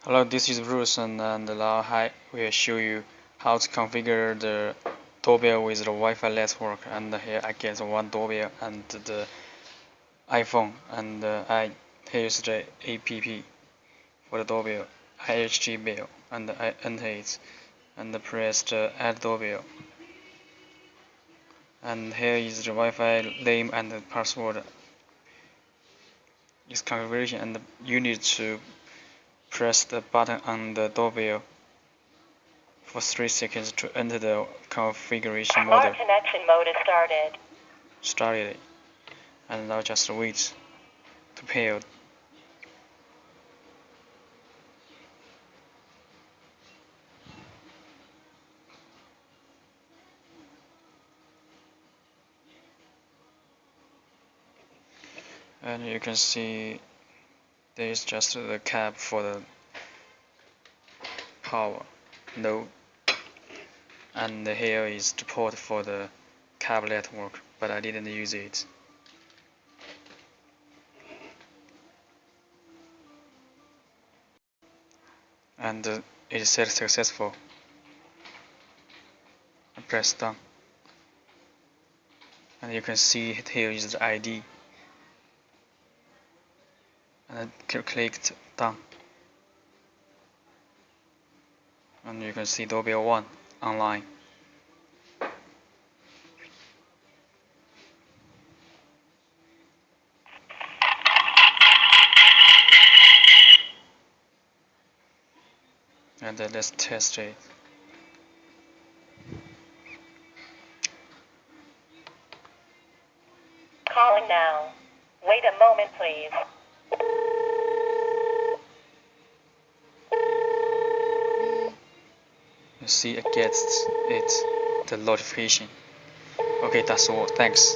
Hello, this is Bruce, and now I will show you how to configure the doorbell with the Wi-Fi network. And here I get one doorbell and the iPhone, and I use the app for the doorbell, IHG bell, and I enter it and press the add doorbell. And here is the Wi-Fi name and the password. It's configuration, and you need to press the button on the doorbell for 3 seconds to enter the configuration mode. Smart connection mode is started, and now just wait to pair. And you can see there is just the cap for the power node, and here is the port for the cable network, but I didn't use it. And it is set successful. I press done, and you can see here is the ID, and I clicked done, and you can see doorbell 1 online. And let's test it. calling now. Wait a moment, please. You see, it gets the notification. Okay, that's all. Thanks.